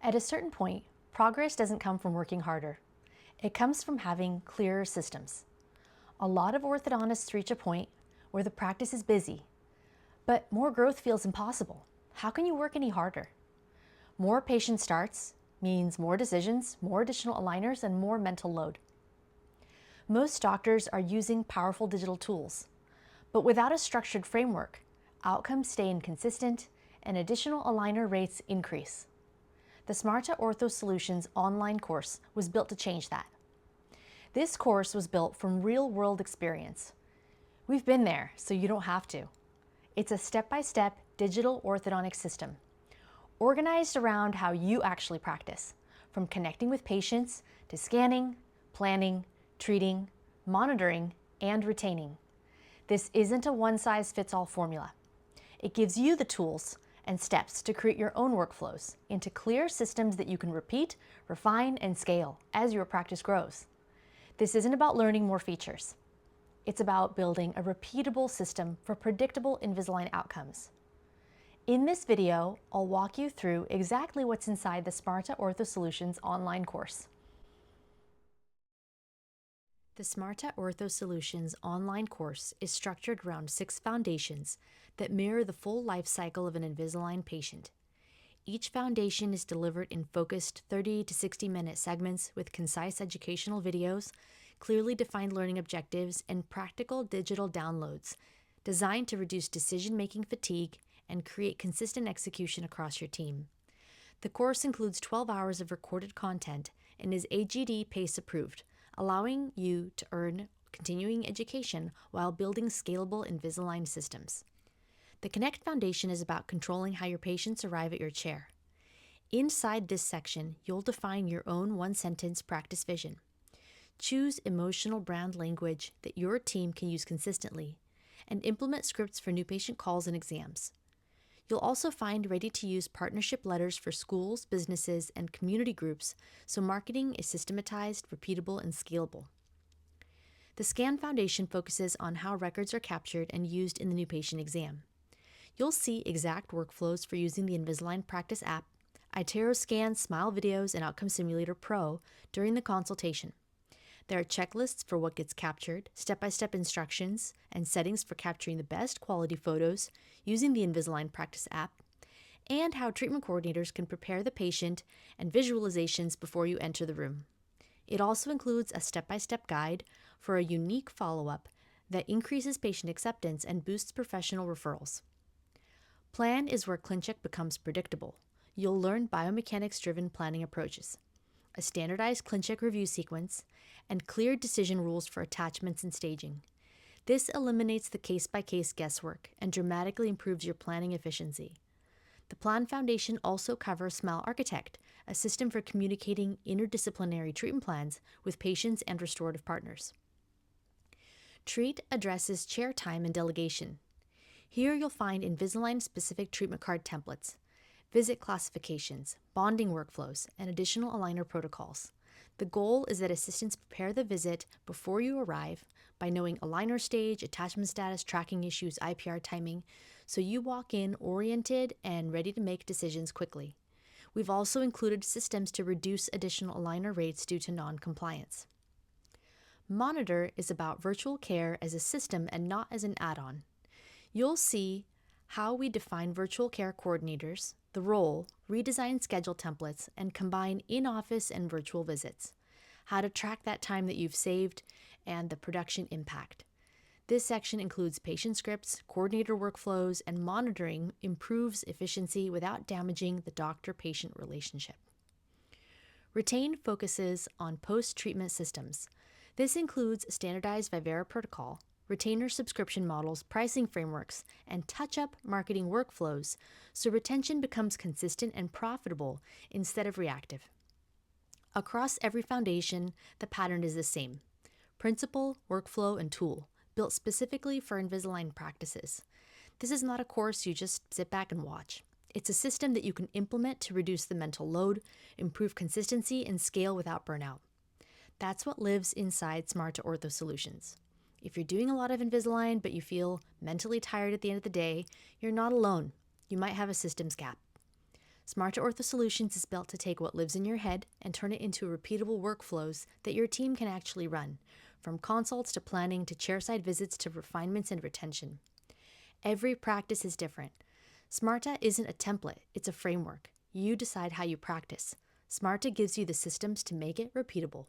At a certain point, progress doesn't come from working harder. It comes from having clearer systems. A lot of orthodontists reach a point where the practice is busy, but more growth feels impossible. How can you work any harder? More patient starts means more decisions, more additional aligners, and more mental load. Most doctors are using powerful digital tools, but without a structured framework, outcomes stay inconsistent and additional aligner rates increase. The SMARTA Ortho Solutions online course was built to change that. This course was built from real-world experience. We've been there, so you don't have to. It's a step-by-step digital orthodontic system, organized around how you actually practice, from connecting with patients to scanning, planning, treating, monitoring, and retaining. This isn't a one-size-fits-all formula. It gives you the tools and steps to create your own workflows into clear systems that you can repeat, refine, and scale as your practice grows. This isn't about learning more features. It's about building a repeatable system for predictable Invisalign outcomes. In this video, I'll walk you through exactly what's inside the SMARTA Ortho Solutions online course. The SMARTA Ortho Solutions online course is structured around 6 foundations that mirror the full life cycle of an Invisalign patient. Each foundation is delivered in focused 30 to 60-minute segments with concise educational videos, clearly defined learning objectives, and practical digital downloads designed to reduce decision-making fatigue and create consistent execution across your team. The course includes 12 hours of recorded content and is AGD PACE approved, allowing you to earn continuing education while building scalable Invisalign systems. The Connect Foundation is about controlling how your patients arrive at your chair. Inside this section, you'll define your own one-sentence practice vision. Choose emotional brand language that your team can use consistently, and implement scripts for new patient calls and exams. You'll also find ready-to-use partnership letters for schools, businesses, and community groups, so marketing is systematized, repeatable, and scalable. The Scan Foundation focuses on how records are captured and used in the new patient exam. You'll see exact workflows for using the Invisalign Practice app, iTero Scan, Smile Videos, and Outcome Simulator Pro during the consultation. There are checklists for what gets captured, step-by-step instructions, and settings for capturing the best quality photos using the Invisalign Practice app, and how treatment coordinators can prepare the patient and visualizations before you enter the room. It also includes a step-by-step guide for a unique follow-up that increases patient acceptance and boosts professional referrals. Plan is where ClinCheck becomes predictable. You'll learn biomechanics-driven planning approaches, a standardized ClinCheck review sequence, and clear decision rules for attachments and staging. This eliminates the case-by-case guesswork and dramatically improves your planning efficiency. The Plan Foundation also covers Smile Architect, a system for communicating interdisciplinary treatment plans with patients and restorative partners. Treat addresses chair time and delegation. Here you'll find Invisalign-specific treatment card templates, visit classifications, bonding workflows, and additional aligner protocols. The goal is that assistants prepare the visit before you arrive by knowing aligner stage, attachment status, tracking issues, IPR timing, so you walk in oriented and ready to make decisions quickly. We've also included systems to reduce additional aligner rates due to non-compliance. Monitor is about virtual care as a system and not as an add-on. You'll see how we define virtual care coordinators, the role, redesign schedule templates, and combine in-office and virtual visits, how to track that time that you've saved, and the production impact. This section includes patient scripts, coordinator workflows, and monitoring improves efficiency without damaging the doctor-patient relationship. Retain focuses on post-treatment systems. This includes standardized Vivera protocol, retainer subscription models, pricing frameworks, and touch-up marketing workflows so retention becomes consistent and profitable instead of reactive. Across every foundation, the pattern is the same: principle, workflow, and tool, built specifically for Invisalign practices. This is not a course you just sit back and watch. It's a system that you can implement to reduce the mental load, improve consistency, and scale without burnout. That's what lives inside SMARTA Ortho Solutions. If you're doing a lot of Invisalign but you feel mentally tired at the end of the day, you're not alone. You might have a systems gap. SMARTA Ortho Solutions is built to take what lives in your head and turn it into repeatable workflows that your team can actually run, from consults to planning to chairside visits to refinements and retention. Every practice is different. SMARTA isn't a template, it's a framework. You decide how you practice. SMARTA gives you the systems to make it repeatable.